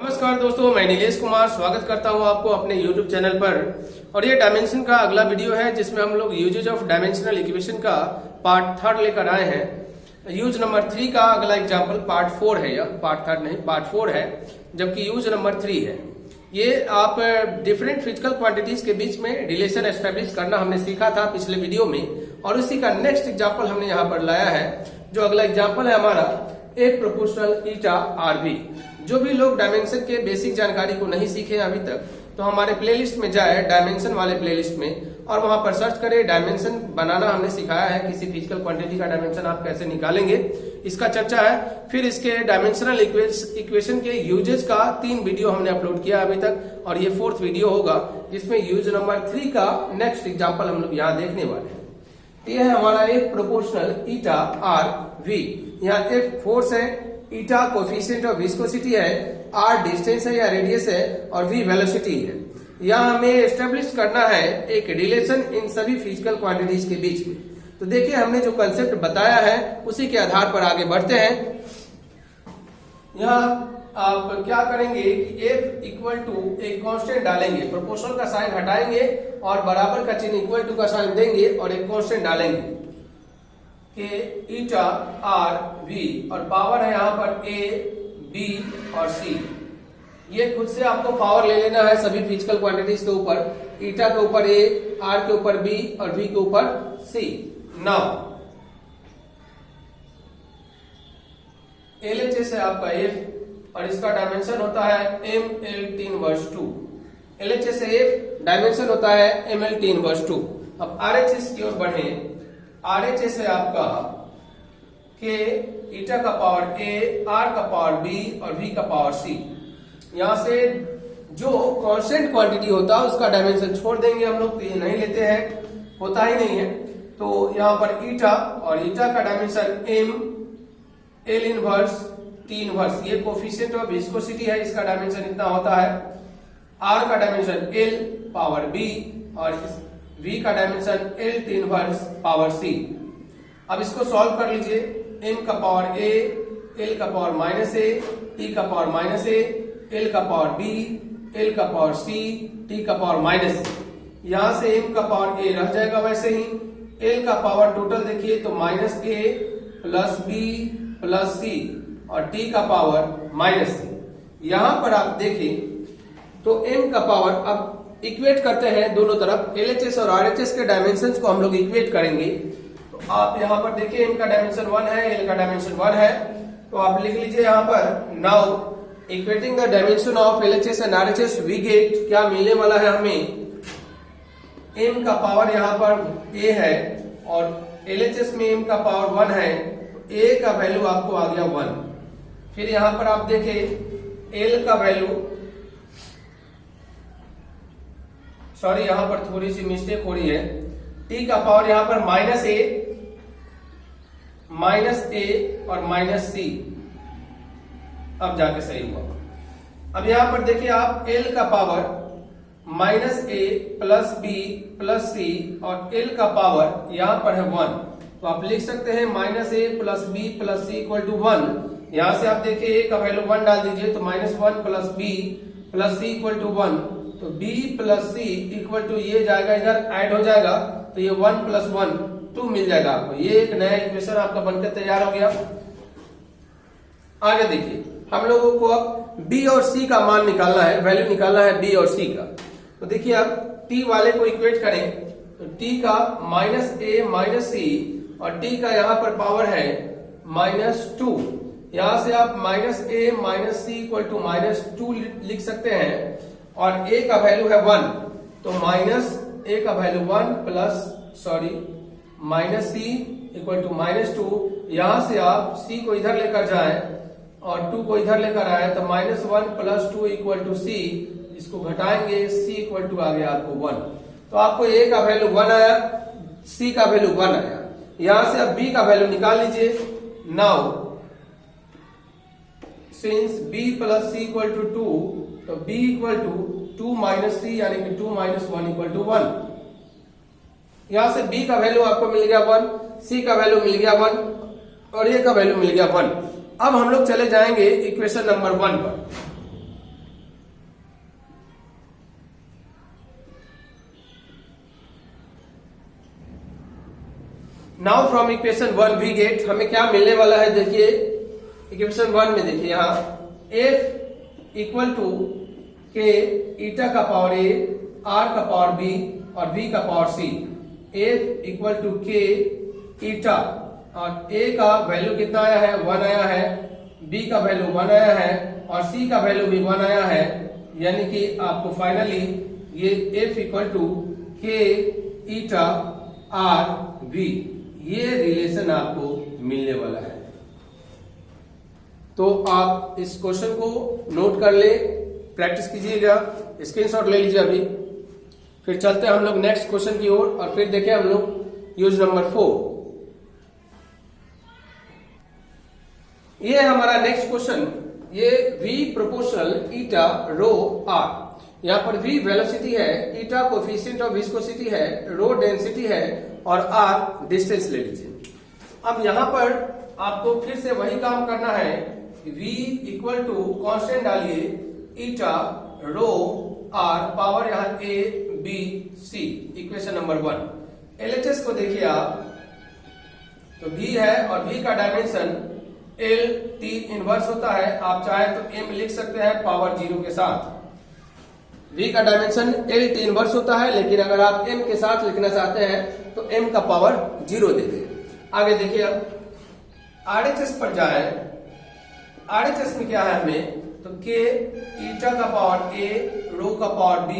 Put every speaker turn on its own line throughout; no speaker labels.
नमस्कार दोस्तों, मैं नीलेश कुमार स्वागत करता हूं आपको अपने YouTube चैनल पर। और ये डायमेंशन का अगला वीडियो है जिसमें हम लोग यूजेज ऑफ डायमेंशनल इक्वेशन का पार्ट 3 लेकर आए हैं। यूज नंबर 3 का अगला एग्जांपल पार्ट 4 है, यह पार्ट 3 नहीं पार्ट 4 है, जबकि यूज नंबर 3 है। ये आप डिफरेंट फिजिकल क्वांटिटीज के बीच में रिलेशन एस्टेब्लिश करना हमने सीखा था पिछले वीडियो में, और उसी का नेक्स्ट एग्जाम्पल हमने यहाँ पर लाया है। जो अगला एग्जाम्पल है हमारा ए प्रोपोर्शनल ईटा आर वी। जो भी लोग डायमेंशन के बेसिक जानकारी को नहीं सीखे अभी तक, तो हमारे प्लेलिस्ट में जाए, डायमेंशन वाले प्लेलिस्ट में, और वहां पर सर्च करें। डायमेंशन बनाना हमने सिखाया है, किसी फिजिकल क्वांटिटी का डायमेंशन आप कैसे निकालेंगे, इसका चर्चा है। फिर इसके डायमेंशनल इक्वेशन के यूजेज का 3 वीडियो हमने अपलोड किया अभी तक, और ये 4th वीडियो होगा जिसमें यूज नंबर 3 का नेक्स्ट एग्जाम्पल हम लोग यहाँ देखने वाले हैं। ये है हमारा एक प्रोपोर्शनल ईटा आर वी। यहाँ एक फोर्स है, ईटा कोफिशिएंट ऑफ विस्कोसिटी है, आर डिस्टेंस है या रेडियस है, और वी वेलोसिटी है। यहाँ हमें एस्टेब्लिश करना है एक रिलेशन इन सभी फिजिकल क्वांटिटीज के बीच में। तो देखिए, हमने जो कंसेप्ट बताया है उसी के आधार पर आगे बढ़ते हैं। यहाँ आप क्या करेंगे कि F इक्वल टू एक कांस्टेंट डालेंगे, प्रोपोर्शनल का साइन हटाएंगे और बराबर का चिन्ह इक्वल टू का साइन देंगे और एक कांस्टेंट डालेंगे कि ईटा आर वी, और पावर है यहाँ पर ए बी और सी। ये खुद से आपको पावर ले लेना है सभी फिजिकल क्वांटिटीज के ऊपर। ईटा के ऊपर ए, आर के ऊपर बी और वी के ऊपर सी। नाउ LHS है आपका F, और इसका डायमेंशन होता है ML इनवर्स 2। LHS है F, डायमेंशन होता है ML इनवर्स 2। अब RHS की ओर बढ़े। RHS है आपका के ईटा का पावर A, R का पावर B और V का पावर C। यहाँ से जो कांस्टेंट क्वांटिटी होता है उसका डायमेंशन छोड़ देंगे हम लोग, तो ये नहीं लेते हैं, होता ही नहीं है। तो यहाँ पर ईटा, और ईटा का dimension M L inverse T inverse, ये कोफिशिएंट ऑफ विस्कोसिटी है, इसका डायमेंशन इतना होता है। R का डायमेंशन L पावर B और V का dimension L T inverse power C। अब इसको सॉल्व कर लीजिए। M का पावर A, L का पावर माइनस A, T का पावर माइनस A, L का पावर B, L का पावर C, T का पावर माइनस A। यहां से M का पावर A रह जाएगा वैसे ही। L का पावर टोटल देखिए तो minus A plus B plus C, और T का पावर माइनस C। यहां पर आप देखें तो M का पावर, अब इक्वेट करते हैं दोनों तरफ, LHS और RHS के डायमेंशंस को हम लोग इक्वेट करेंगे। तो आप यहां पर देखिए, M का डायमेंशन 1 है, L का डायमेंशन 1 है, तो आप लिख लीजिए यहां पर। Now equating the dimension of LHS and RHS we get, क्या मिलने वाला है हमें, M का पावर यहाँ पर A है और LHS में M का पावर 1 है, तो A का वैल्यू आपको आ गया 1। फिर यहां पर आप देखें L का वैल्यू, सॉरी यहां पर थोड़ी सी मिस्टेक हो रही है, T का पावर यहां पर माइनस A और माइनस C, अब जाके सही हुआ। अब यहां पर देखिए आप L का power minus A plus B plus C, और L का पावर यहां पर है 1, तो आप लिख सकते हैं minus A plus B plus C equal to 1। यहां से आप देखिए A का वैल्यू 1 डाल दीजिए तो minus 1 plus B plus C equal to 1, तो B plus C equal to ये जाएगा इधर ऐड हो जाएगा, तो ये 1 प्लस 1 2 मिल जाएगा आपको। ये एक नया इक्वेशन आपका बनकर तैयार हो गया। आगे देखिए, हम लोगों को अब B और C का मान निकालना है, वैल्यू निकालना है B और C का। तो देखिए आप T वाले को इक्वेट करें तो T का माइनस A माइनस C, और T का यहाँ पर पावर है माइनस 2। यहां से आप minus A minus C equal to minus 2 लिख सकते हैं, और A का वैल्यू है 1, तो माइनस A का value 1 plus minus C equal to minus 2। यहां से आप C को इधर लेकर जाएं और 2 को इधर लेकर आए तो minus 1 plus 2 equal to C, इसको घटाएंगे C इक्वल टू आ गया आपको 1। तो आपको A का वैल्यू 1 आया, C का वैल्यू 1 आया। यहां से अब B का वैल्यू निकाल लीजिए। Now since B plus C equal to 2, तो B equal to 2 minus C यानी कि 2 माइनस 1 इक्वल टू 1। यहां से B का वैल्यू आपको मिल गया 1, C का वैल्यू मिल गया 1 और A का वैल्यू मिल गया 1। अब हम लोग चले जाएंगे इक्वेशन नंबर 1 पर। Now from equation 1 we get, हमें क्या मिलने वाला है, देखिए इक्वेशन 1 में देखिए यहाँ f equal to K eta का पावर a, r का पावर b और v का power c। f equal to K eta और a का वैल्यू कितना आया है, 1 आया है, b का वैल्यू 1 आया है और c का वैल्यू भी 1 आया है, यानी कि आपको फाइनली ये f equal to K eta r v, ये रिलेशन आपको मिलने वाला है। तो आप इस क्वेश्चन को नोट कर ले, प्रैक्टिस कीजिएगा, स्क्रीनशॉट ले लीजिए अभी। फिर चलते हैं हम लोग नेक्स्ट क्वेश्चन की ओर और फिर देखें हम लोग यूज नंबर 4। ये है हमारा नेक्स्ट क्वेश्चन। ये v प्रोपोर्शनल ईटा रो r, यहाँ पर v वेलोसिटी है, ईटा कोफिशिएंट ऑफ विस्कोसिटी है, रो डेंसिटी है और r डिस्टेंस ले लीजिए। अब यहाँ पर आपको फिर से वही काम करना है, v इक्वल टू कांस्टेंट डालिए, ईटा रो r, पावर यहाँ a b c, equation number 1। LHS को देखिए आप, तो v है और v का डायमेंशन l t इनवर्स होता है, आप चाहे तो m लिख सकते हैं पावर 0 के साथ। v का डायमेंशन l t इनवर्स होता है, लेकिन अगर आप m के साथ लिखना चाहते हैं तो m का पावर 0 दे दें। आगे देखिए अब RHS पर जाए, RHS में क्या है हमें, तो k ईटा का पावर a, रो का पावर b,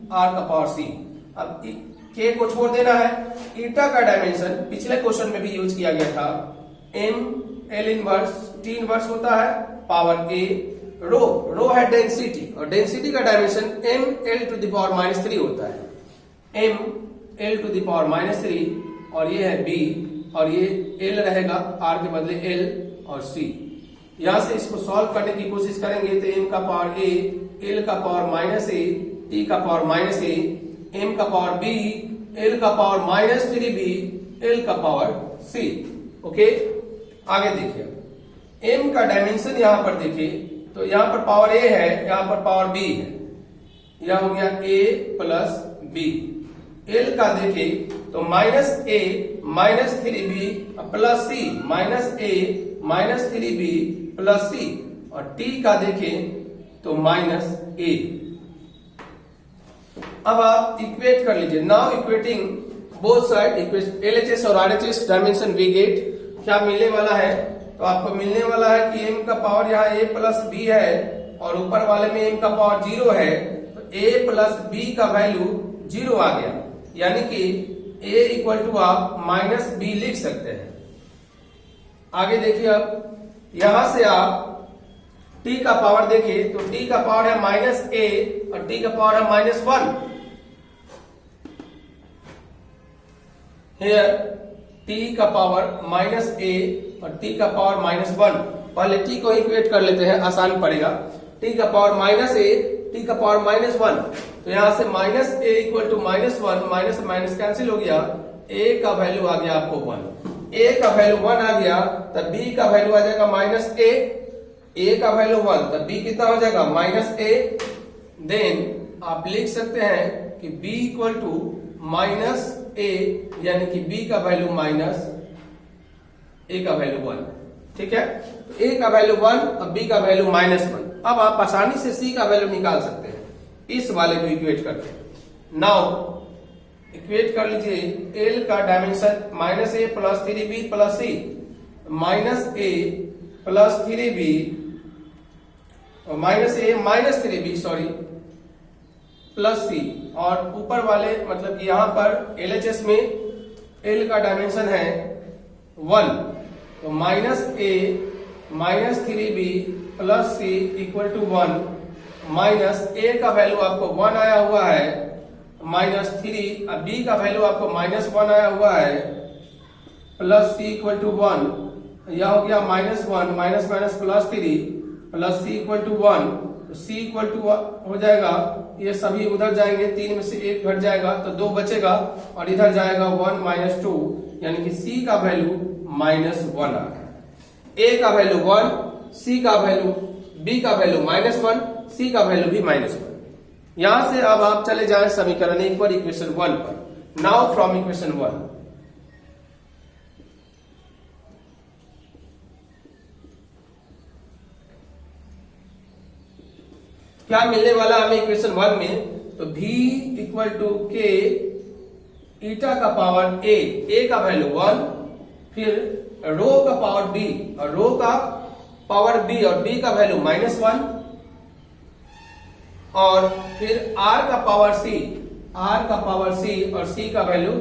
r का पावर c। अब k को छोड़ देना है। ईटा का डायमेंशन पिछले क्वेश्चन में भी यूज किया गया था, m l inverse t inverse होता है, पावर a, रो है डेंसिटी और डेंसिटी का dimension m l to the power -3 होता है, m l to the power -3 और ये है b और ये l रहेगा, r के बदले l और c। यहां से इसको सॉल्व करने की कोशिश करेंगे तो m का पावर a, l का पावर -a, t का पावर -a, m का पावर b, l का पावर -3b, l का पावर c। ओके, आगे देखिए m का डायमेंशन यहां पर देखिए, तो यहां पर पावर a है, यहां पर पावर b है, यह हो गया a प्लस b। l का देखिए तो -a -3b plus c, -a -3b plus c और t का देखें तो -a। अब आप इक्वेट कर लीजिए। Now equating both side, LHS और RHS डायमेंशन वी गेट, क्या मिलने वाला है, तो आपको मिलने वाला है कि m का पावर यहाँ a प्लस b है और ऊपर वाले में m का पावर 0 है, तो a प्लस b का वैल्यू 0 आ गया, यानी कि a इक्वल टू आप -b लिख सकते हैं। आगे देखिए अब यहां से आप t का पावर देखिए तो t का पावर है -a और t का पावर है -1। Here t का पावर -a और t का पावर -1। पहले t को इक्वेट कर लेते हैं, आसान पड़ेगा। t का पावर -a, t का पावर -1, तो यहां से -a equal to -1, minus minus cancel हो गया, a का वैल्यू आ गया आपको 1, a का वैल्यू 1 आ गया, तब b का वैल्यू आ जाएगा -a का वैल्यू 1, तब b कितना हो जाएगा -a। देन आप लिख सकते हैं कि b इक्वल टू -a, यानी कि b का वैल्यू a का वैल्यू 1, ठीक है। तो a का वैल्यू 1 और b का वैल्यू -1। अब आप आसानी से c का वैल्यू निकाल सकते हैं, इस वाले को इक्वेट करके। नाउ इक्वेट कर लीजिए, l का dimension -a plus 3b plus c, -a plus 3b -3b sorry plus c, और ऊपर वाले मतलब कि यहां पर LHS में l का डायमेंशन है 1, तो -a -3b plus c equal to 1, -a का वैल्यू आपको 1 आया हुआ है, -3, अब b का वैल्यू आपको -1 आया हुआ है, प्लस c इक्वल टू 1, यह हो गया -1 minus minus plus 3 plus c equal to 1, तो c इक्वल टू हो जाएगा, ये सभी उधर जाएंगे, 3 में से 1 घट जाएगा तो 2 बचेगा और इधर जाएगा 1 - 2, यानी कि c का वैल्यू -1 आ गया। a का वैल्यू 1, c का वैल्यू, b का वैल्यू -1, c का वैल्यू भी -1। यहां से अब आप चले जाएं समीकरण 1 पर, इक्वेशन 1 पर। नाउ फ्रॉम इक्वेशन 1 क्या मिलने वाला हमें इक्वेशन 1 में, तो v equal to K eta का पावर a का वैल्यू 1, फिर रो का पावर b और रो का पावर b और b का वैल्यू -1, और फिर r का पावर c और c का वैल्यू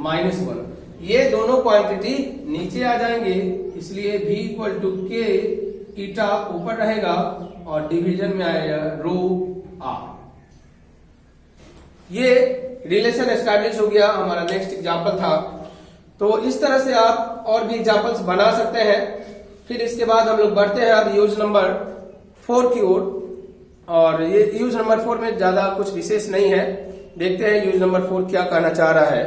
-1। ये दोनों क्वांटिटी नीचे आ जाएंगे, इसलिए v इक्वल टू के ईटा ऊपर रहेगा और डिवीजन में आएगा रो r। ये रिलेशन एस्टैब्लिश हो गया, हमारा नेक्स्ट एग्जांपल था। तो इस तरह से आप और भी एग्जांपल्स बना सकते हैं। फिर इसके बाद हम लोग बढ़ते हैं अब यूज नंबर 4 की ओर, और ये यूज नंबर 4 में ज्यादा कुछ विशेष नहीं है। देखते हैं यूज नंबर 4 क्या कहना चाह रहा है।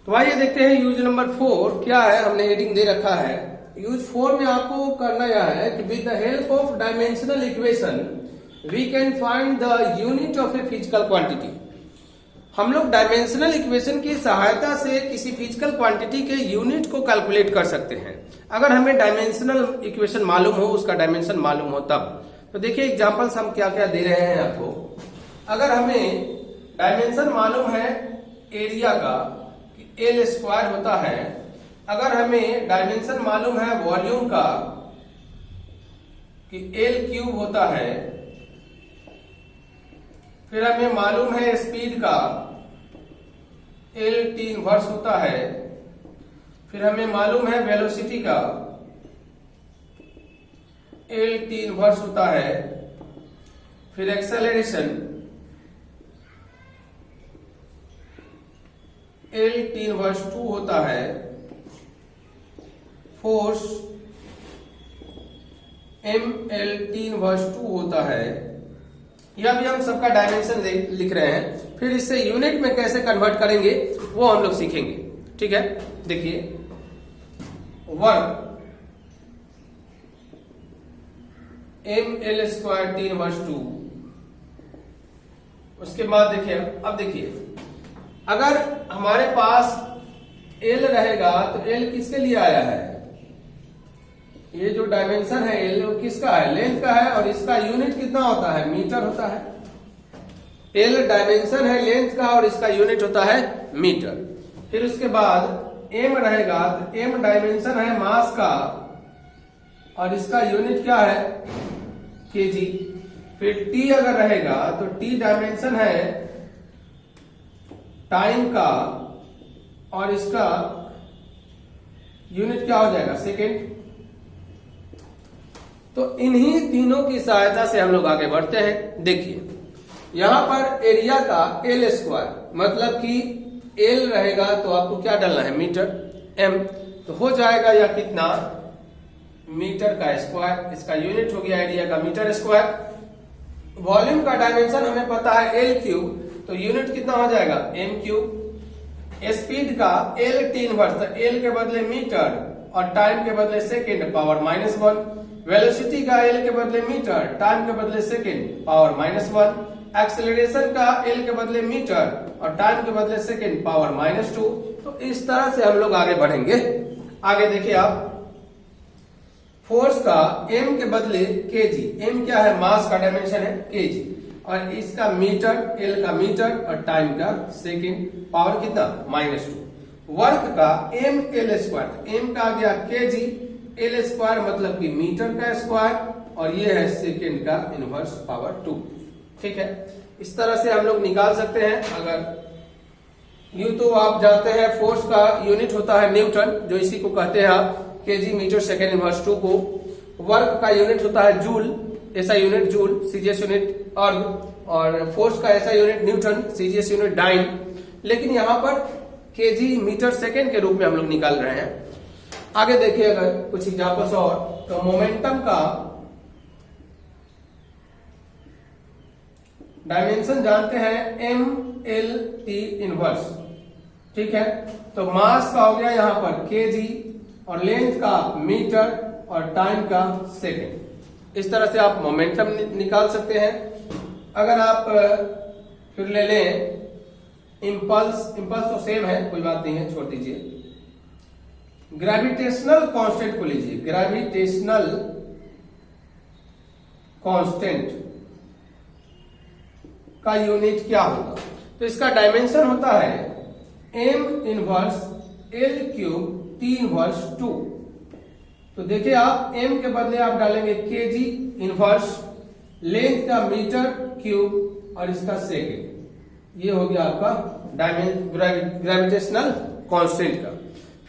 तो आइए देखते हैं यूज नंबर 4 क्या है। हमने हेडिंग दे रखा है। यूज 4 में आपको करना यह है कि with the help of dimensional equation we can find the unit of a physical quantity. हम लोग डायमेंशनल इक्वेशन की सहायता से किसी फिजिकल क्वांटिटी के यूनिट को कैलकुलेट कर सकते हैं, अगर हमें डायमेंशनल इक्वेशन मालूम हो, उसका डायमेंशन मालूम हो तब। तो देखिए एग्जांपल्स हम क्या क्या दे रहे हैं आपको। अगर हमें डायमेंशन मालूम है एरिया का कि एल स्क्वायर होता है, अगर हमें डायमेंशन मालूम है वॉल्यूम का कि एल क्यूब होता है, फिर हमें मालूम है स्पीड का एल टी इनवर्स होता है, फिर हमें मालूम है वेलोसिटी का एल टी इनवर्स होता है, फिर एक्सेलरेशन एल टी इनवर्स 2 होता है, force M L T inverse 2 होता है। यह भी हम सबका डायमेंशन लिख रहे हैं। फिर इससे यूनिट में कैसे कन्वर्ट करेंगे वो हम लोग सीखेंगे। ठीक है, देखिए work M L square T inverse 2। उसके बाद देखिए, अब देखिए अगर हमारे पास एल रहेगा तो एल किसके लिए आया है, ये जो डायमेंशन है एल वो किसका है, लेंथ का है, और इसका यूनिट कितना होता है, मीटर होता है। एल डायमेंशन है लेंथ का और इसका यूनिट होता है मीटर। फिर उसके बाद एम रहेगा तो एम डायमेंशन है मास का और इसका यूनिट क्या है, केजी। फिर टी अगर रहेगा तो टी डायमेंशन है टाइम का और इसका यूनिट क्या हो जाएगा, सेकेंड। तो इन्हीं तीनों की सहायता से हम लोग आगे बढ़ते हैं। देखिए यहां पर एरिया का एल स्क्वायर, मतलब कि एल रहेगा तो आपको क्या डालना है, मीटर, एम, तो हो जाएगा या कितना, मीटर का स्क्वायर। इसका यूनिट हो गया एरिया का मीटर स्क्वायर। वॉल्यूम का डायमेंशन हमें पता है एल क्यूब, तो यूनिट कितना हो जाएगा, एम क्यूब। स्पीड का एल टी इनवर्स, तो एल के बदले मीटर और टाइम के बदले सेकेंड, पावर -1। वेलोसिटी का एल के बदले मीटर, टाइम के बदले सेकेंड, पावर -1। एक्सेलरेशन का एल के बदले मीटर और टाइम के बदले सेकेंड, पावर -2। तो इस तरह से हम लोग आगे बढ़ेंगे। आगे देखिए आप, फोर्स का एम के बदले केजी, एम क्या है, मास का डायमेंशन है केजी, और इसका मीटर, एल का मीटर और टाइम का सेकेंड, पावर कितना, -2। वर्क का एम एल स्क्वायर, एम का आ गया केजी, एल स्क्वायर मतलब कि मीटर का स्क्वायर, और ये है सेकेंड का इनवर्स, पावर 2। ठीक है, इस तरह से हम लोग निकाल सकते हैं। अगर यूं तो आप जानते हैं फोर्स का यूनिट होता है न्यूटन, जो इसी को कहते हैं आप केजी मीटर सेकेंड इनवर्स 2 को। वर्क का यूनिट होता है जूल, ऐसा यूनिट जूल, सीजीएस यूनिट और फोर्स का ऐसा unit newton, CGS unit dyne. लेकिन यहां पर केजी मीटर सेकेंड के रूप में हम लोग निकाल रहे हैं। आगे देखिए अगर कुछ एग्जांपल्स और, तो मोमेंटम का डायमेंशन जानते हैं एम एल टी इनवर्स। ठीक है, तो मास का हो गया यहां पर केजी और लेंथ का मीटर और टाइम का सेकेंड। इस तरह से आप मोमेंटम निकाल सकते हैं। अगर आप फिर ले लें इंपल्स, इंपल्स तो सेम है, कोई बात नहीं है, छोड़ दीजिए। ग्रेविटेशनल कांस्टेंट को लीजिए, ग्रेविटेशनल कांस्टेंट का यूनिट क्या होगा? तो इसका डायमेंशन होता है m inverse l cube t inverse 2। तो देखिए आप m के बदले आप डालेंगे kg इनवर्स, लेंथ का मीटर क्यूब और इसका सेकेंड। ये हो गया आपका ग्रेविटेशनल कांस्टेंट का।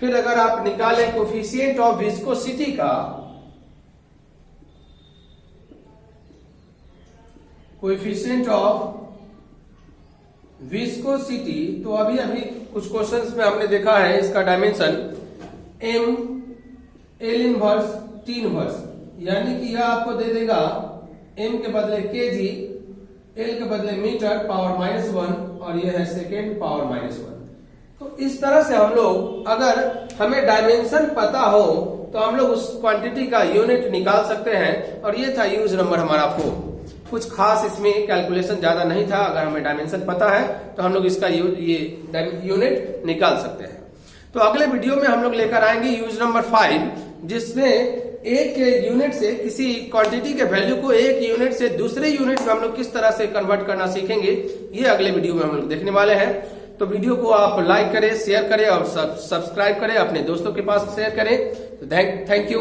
फिर अगर आप निकालें कोफिशिएंट ऑफ विस्कोसिटी का, कोएफिशिएंट ऑफ विस्कोसिटी, तो अभी अभी कुछ क्वेश्चंस में हमने देखा है इसका dimension m l inverse t inverse, यानी कि यह आपको दे देगा m के बदले kg, l के बदले मीटर पावर -1 और यह है सेकेंड पावर -1। तो इस तरह से हम लोग, अगर हमें डायमेंशन पता हो तो हम लोग उस क्वांटिटी का यूनिट निकाल सकते हैं। और ये था यूज नंबर हमारा 4। कुछ खास इसमें कैलकुलेशन ज्यादा नहीं था। अगर हमें डायमेंशन पता है तो हम लोग इसका ये यूनिट निकाल सकते हैं। तो अगले वीडियो में हम लोग लेकर आएंगे यूज नंबर 5, जिसमें एक यूनिट से, किसी क्वांटिटी के वैल्यू को एक यूनिट से दूसरे यूनिट में हम लोग किस तरह से कन्वर्ट करना सीखेंगे। ये अगले वीडियो में हम लोग देखने वाले हैं। तो वीडियो को आप लाइक करें, शेयर करें और सब्सक्राइब करें, अपने दोस्तों के पास शेयर करें। Thank you.